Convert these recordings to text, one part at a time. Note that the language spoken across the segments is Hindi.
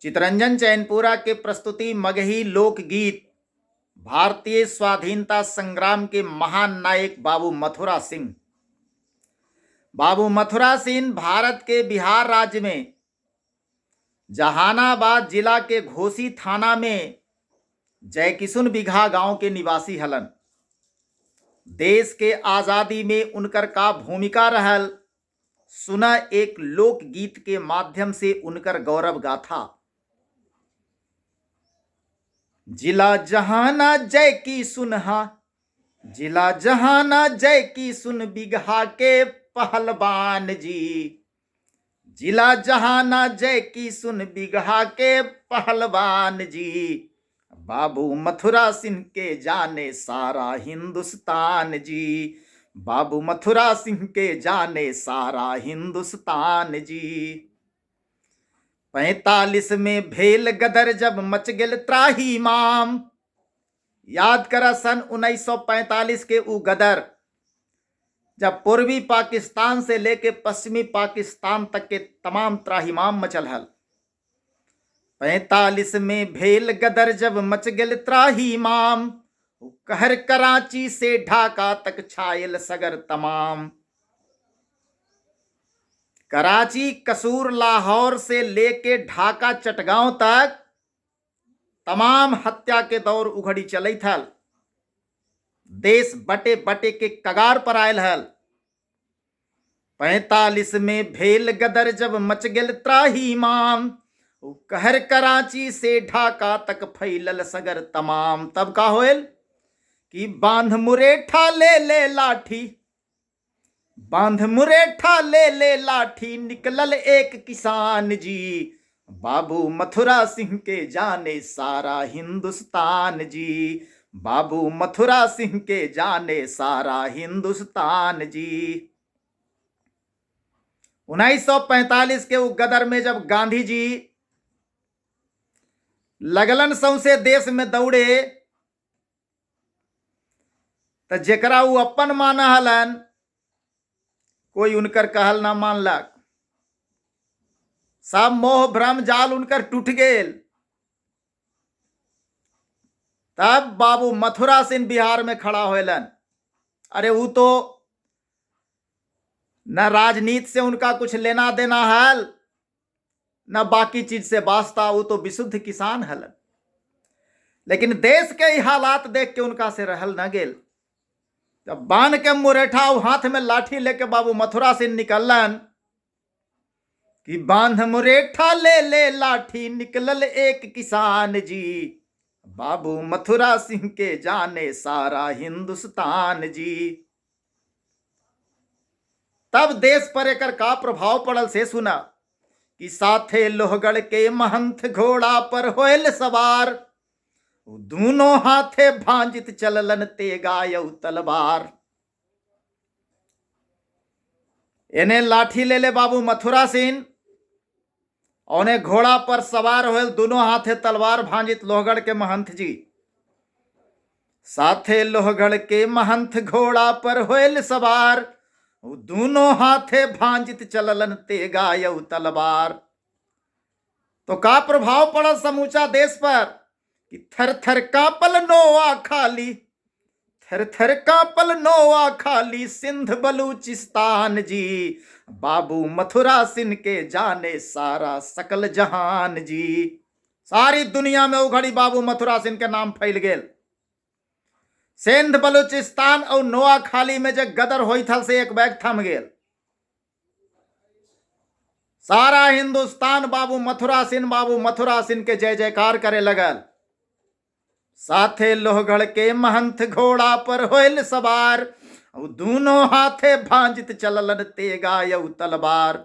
चितरंजन चैनपुरा के प्रस्तुति मगही लोकगीत भारतीय स्वाधीनता संग्राम के महान नायक बाबू मथुरा सिंह। बाबू मथुरा सिंह भारत के बिहार राज्य में जहानाबाद जिला के घोसी थाना में जयकिशुन बिघा गांव के निवासी हलन। देश के आज़ादी में उनकर का भूमिका रहल, सुना एक लोकगीत के माध्यम से उनकर गौरव गाथा। जिला जहाना जय की सुनहा, जिला जहाना जय की सुन बिघा के पहलवान जी। जिला जहाना जय की सुन बिघा के पहलवान जी। बाबू मथुरा सिंह के जाने सारा हिंदुस्तान जी। बाबू मथुरा सिंह के जाने सारा हिंदुस्तान जी। 45 में भेल गदर जब मच गेल त्राही माम। याद करा सन 1945 के उ गदर जब पूर्वी पाकिस्तान से लेके पश्चिमी पाकिस्तान तक के तमाम त्राहिमाम मचल हल। 45 में भेल गदर जब मच गेल त्राहिमाम। कहर कराची से ढाका तक छायल सगर तमाम। कराची, कसूर, लाहौर से लेके ढाका, चटगांव तक तमाम हत्या के दौर उघड़ी चलत हल। देश बटे बटे के कगार पर आयल हल। 45 में भेल गदर जब मच गेल त्राहिमाम। कहर कराची से ढाका तक फैलल सगर तमाम। तब का होल कि बांध मुरेठा ले ले लाठी, बांध मुरेठा ले ले लाठी, निकलल एक किसान जी। बाबू मथुरा सिंह के जाने सारा हिंदुस्तान जी। बाबू मथुरा सिंह के जाने सारा हिंदुस्तान जी। 1945 के उ गदर में जब गांधी जी लगलन सौंसे देश में दौड़े, तो जेकरा उ अपन माना हलन, कोई उनकर कहल ना मानलक। सब मोह भ्रम जाल उनकर टूट गेल। तब बाबू मथुरा सिंह बिहार में खड़ा होलन। अरे वो तो न राजनीति से उनका कुछ लेना देना हल, न बाकी चीज से वास्ता। वो तो विशुद्ध किसान हलन। लेकिन देश के हालात देख के उनका से रहल न गेल। जब बांध के मुरेठा हाथ में लाठी लेके बाबू मथुरा सिंह निकलन कि बांध मुरेठा ले ले लाठी, निकलल एक किसान जी। बाबू मथुरा सिंह के जाने सारा हिंदुस्तान जी। तब देश पर एकर का प्रभाव पड़ल से सुना कि साथे लोहगढ़ के महंत घोड़ा पर होयल सवार। दोनों हाथे भांजित चललन तेगायऊ तलवार। इन्हें लाठी ले ले बाबू मथुरा सिंह, उन्हें घोड़ा पर सवार होयल, दोनों हाथे तलवार भांजित लोहगढ़ के महंत जी। साथे लोहगढ़ के महंत घोड़ा पर होयल सवार। दोनों हाथे भांजित चललन तेगायऊ तलवार। तो का प्रभाव पड़ा समूचा देश पर कि थर थर कांपल नोआ खाली, थर थर कांपल नोआ खाली, सिंध बलूचिस्तान जी। बाबू मथुरा सिंह के जाने सारा सकल जहान जी। सारी दुनिया में उघड़ी बाबू मथुरा सिंह के नाम फैल गेल। सिंध, बलूचिस्तान और नोआ खाली में जब गदर होई थल से एक बैग थम गेल। सारा हिंदुस्तान बाबू मथुरा सिंह के जय जयकार करे लगल। साथे लोहगढ़ के महंत घोड़ा पर होयल सवार। दोनों हाथे भांजित चललन तेगायऊ तलवार।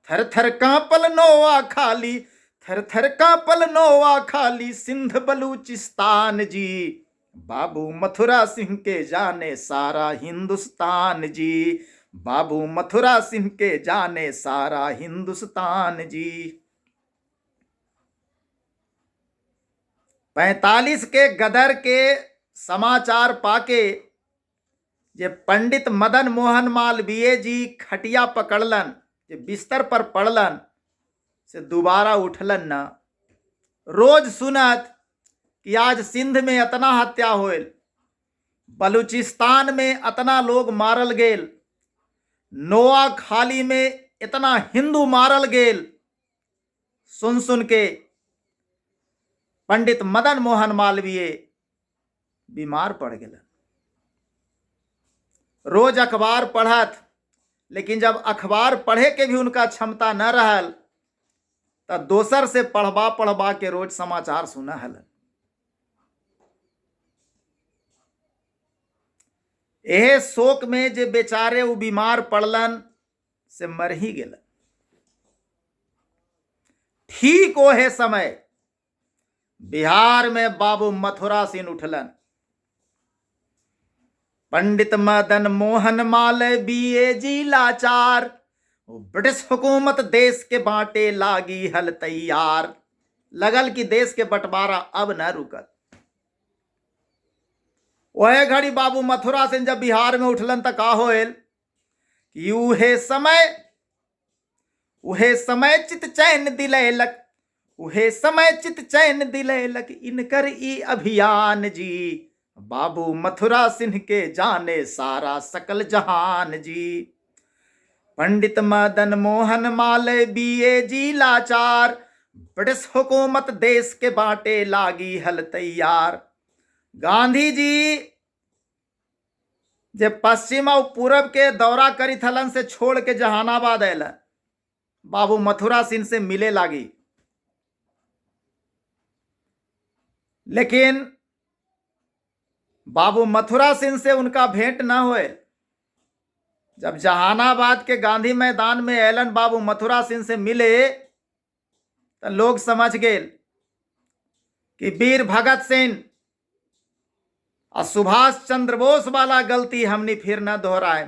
थर थर कांपल नोआ खाली, थर थर कांपल नोआ खाली, सिंध बलूचिस्तान जी। बाबू मथुरा सिंह के जाने सारा हिंदुस्तान जी। बाबू मथुरा सिंह के जाने सारा हिंदुस्तान जी। 45 के गदर के समाचार पाके जे पंडित मदन मोहन मालवीय जी खटिया पकड़लन, जे बिस्तर पर पड़लन, से दोबारा उठलन ना। रोज सुनत कि आज सिंध में अतना हत्या होल, बलूचिस्तान में अतना लोग मारल गेल, नोआ खाली में इतना हिंदू मारल गेल। सुन सुन के पंडित मदन मोहन मालवीय बीमार पड़ गए। रोज अखबार पढ़त, लेकिन जब अखबार पढ़े के भी उनका क्षमता न रहल तो दोसर से पढ़वा पढ़वा के रोज समाचार सुना हल। एहे शोक में जे बेचारे वो बीमार पड़लन से मर ही गेलन। ठीक ओहे समय बिहार में बाबू मथुरा सिंह उठलन। पंडित मदन मोहन मालवीय जी लाचार, ब्रिटिश हुकूमत देश के बांटे लागी हल तैयार। लगल कि देश के बंटवारा अब न रुकत। वह घड़ी बाबू मथुरा सिंह जब बिहार में उठलन तक का होल कि उहे समय चित चैन दिलैलक, उहे समय चित चैन दिलैलक इनकर ई अभियान जी। बाबू मथुरा सिंह के जाने सारा सकल जहान जी। पंडित मदन मोहन मालवीय जी लाचार, ब्रिटिश हुकूमत देश के बांटे लागी हल तैयार। गांधी जी जे पश्चिम और पूरब के दौरा करी थलन से छोड़ के जहानाबाद आयल, बाबू मथुरा सिंह से मिले लागी। लेकिन बाबू मथुरा सिंह से उनका भेंट न हुए। जब जहानाबाद के गांधी मैदान में एलन बाबू मथुरा सिंह से मिले तो लोग समझ गए कि वीर भगत सिंह और सुभाष चंद्र बोस वाला गलती हमने फिर न दोहराए।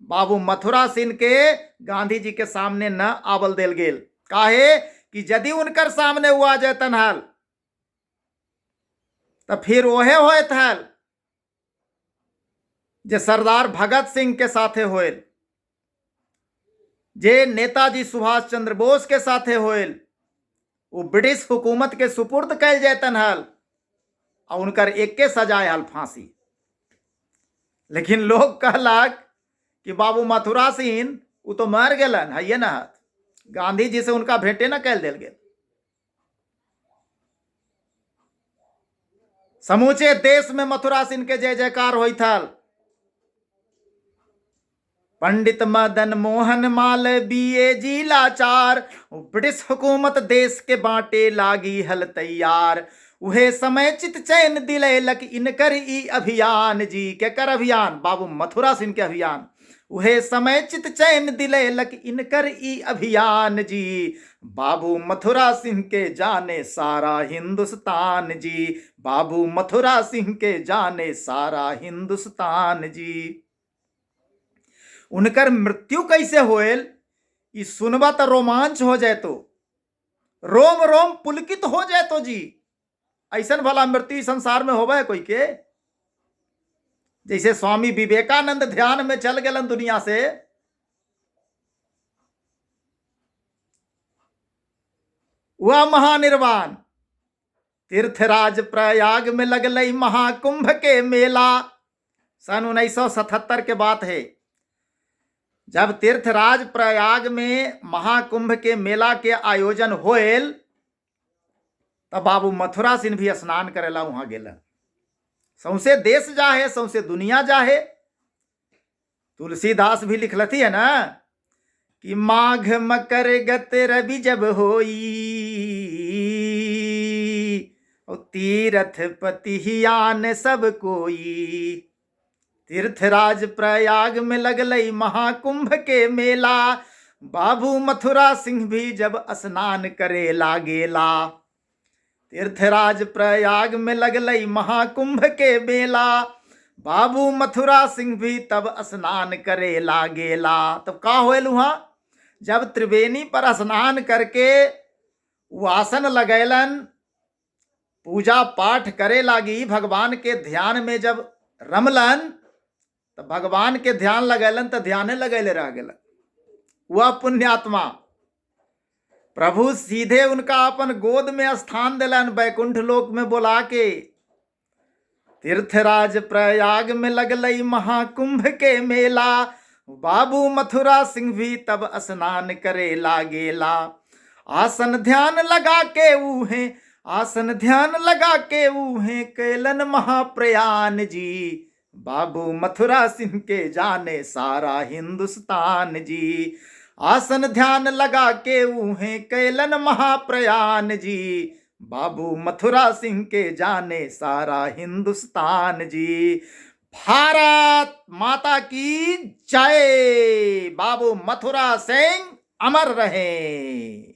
बाबू मथुरा सिंह के गांधी जी के सामने न आवल देल गेल। काहे कि यदि उनकर सामने हुआ जैतन हल तो फिर ओहे होत हल जे सरदार भगत सिंह के साथे होल, जे नेताजी सुभाष चंद्र बोस के साथे होल। वो ब्रिटिश हुकूमत के सुपुर्द कैल जैतन हल और उनकर एक के सजाए हल फांसी। लेकिन लोग कहलक कि बाबू मथुरा सिंह वो तो मर गलन है न, गांधी जी से उनका भेंटे न कैल देल गेल। समूचे देश में मथुरा सिंह के जय जयकार होई थल। पंडित मदन मोहन मालवीय जी लाचार, ब्रिटिश हुकूमत देश के बांटे लागी हल तैयार। उहे समय चित चैन दिलैलक इनकर ई अभियान जी। के कर अभियान? बाबू मथुरा सिंह के अभियान। उहे समय चित चैन दिलैलक इनकर ई अभियान जी। बाबू मथुरा सिंह के जाने सारा हिंदुस्तान जी। बाबू मथुरा सिंह के जाने सारा हिंदुस्तान जी। उनकर मृत्यु कैसे होल ई सुनबा तो रोमांच हो जाए, तो रोम रोम पुलकित हो जाए तो जी। ऐसन भला मृत्यु संसार में होवे है कोई के? जैसे स्वामी विवेकानंद ध्यान में चल गलन दुनिया से, वह महानिर्वाण। तीर्थराज प्रयाग में लगल महाकुंभ के मेला। सन 1977 के बात है, जब तीर्थराज प्रयाग में महाकुंभ के मेला के आयोजन होल तब बाबू मथुरा सिंह भी स्नान करेला वहां गेलन। सौंसे देश जाहे, सौंसे दुनिया जाहे। तुलसीदास भी लिखलती है ना कि माघ मकर गत रवि जब होई, तीरथ पति ही आन सब कोई। तीर्थराज प्रयाग में लगलई महाकुंभ के मेला, बाबू मथुरा सिंह भी जब स्नान करे लागेला। तीर्थराज प्रयाग में लगलई महाकुंभ के मेला, बाबू मथुरा सिंह भी तब स्नान करे लागेला। तब का होल वहां? जब त्रिवेणी पर स्नान करके वो आसन लगैलन, पूजा पाठ करे लागी, भगवान के ध्यान में जब रमलन तो भगवान के ध्यान लगैलन तो ध्याने लगैले रह गेलन। वह पुण्यात्मा प्रभु सीधे उनका अपन गोद में स्थान दिलन, बैकुंठ लोक में बुला के। तीर्थराज प्रयाग में लगलई महाकुंभ के मेला, बाबू मथुरा सिंह भी तब स्नान करे लागेला। आसन ध्यान लगा के ऊहे, आसन ध्यान लगा के ऊहे कैलन महाप्रयाण जी। बाबू मथुरा सिंह के जाने सारा हिंदुस्तान जी। आसन ध्यान लगा के ऊहे कैलन महाप्रयाण जी। बाबू मथुरा सिंह के जाने सारा हिंदुस्तान जी। भारत माता की जय। बाबू मथुरा सिंह अमर रहे।